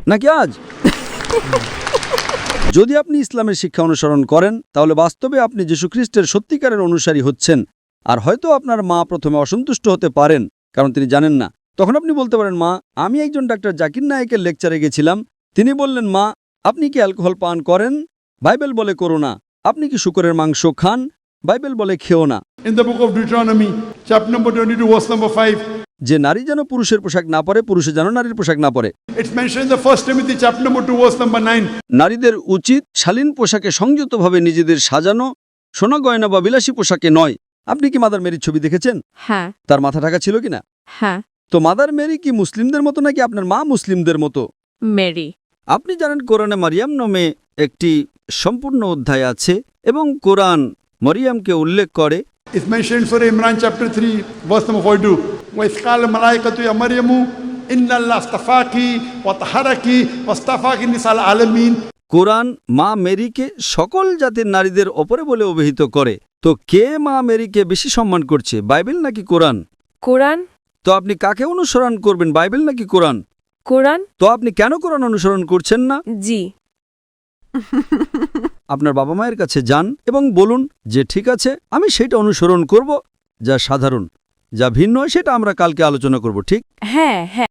নাকি আজ? যদি আপনি ইসলামের শিক্ষা অনুসরণ করেন তাহলে বাস্তবে আপনি যীশু খ্রিস্টের সত্যিকারের অনুসারী হচ্ছেন। আর হয়তো আপনার মা প্রথমে অসন্তুষ্ট হতে পারেন, কারণ তিনি জানেন না। তখন আপনি বলতে পারেন, মা, আমি একজন ডাক্তার জাকির নায়েকের লেকচারে গেছিলাম। তিনি বললেন, মা, আপনি কি অ্যালকোহল পান করেন? বাইবেল বলে করো না। আপনি কি শূকরের মাংস খান? বাইবেল বলে খেও না। In the book of Deuteronomy, chapter number 22, verse number 5, যে নারী যেন পুরুষের পোশাক না পরে, পুরুষে যেন নারীর পোশাক না পরে। it's mentioned in the 1 Timothy, chapter number 2, verse number 9. নারীদের উচিত শালীন পোশাকে সংযতভাবে নিজেদের সাজানো, সোনা গয়না বা বিলাসী পোশাকে নয়। আপনি কি মাদার মেরির ছবি দেখেছেন? হ্যাঁ তার মাথা ঢাকা ছিল কিনা? হ্যাঁ। তো মাদার মেরি কি মুসলিমদের মতো নাকি আপনার মা মুসলিমদের মতো? মেরি। আপনি জানেন কোরআনে মারিয়াম নামে একটি সম্পূর্ণ অধ্যায় আছে এবং কোরআন মরিয়ামকে উল্লেখ করে। It's mentioned in Surah Imran, chapter 3, verse number 42. وَإِذْ قَالَ الْمَلَائِكَةُ يَا مَرْيَمُ إِنَّ اللَّهَ اصْطَفَاكِ وَطَهَّرَكِ وَاصْطَفَاكِ نِسَاءَ الْعَالَمِينَ. কোরআন মা মেরিকে সকল জাতির নারীদের ওপরে বলে অভিহিত করে। তো কে মা মেরিকে বেশি সম্মান করছে, বাইবেল নাকি কোরআন? কোরআন। তো আপনি কাকে অনুসরণ করবেন, বাইবেল নাকি কোরআন? কোরআন। তো আপনি কেন কোরআন অনুসরণ করছেন না? জি। আপনার বাবা মায়ের কাছে যান এবং বলুন যে ঠিক আছে, আমি সেটা অনুসরণ করব যা সাধারণ, যা ভিন্ন সেটা আমরা কালকে আলোচনা করব, ঠিক? হ্যাঁ হ্যাঁ।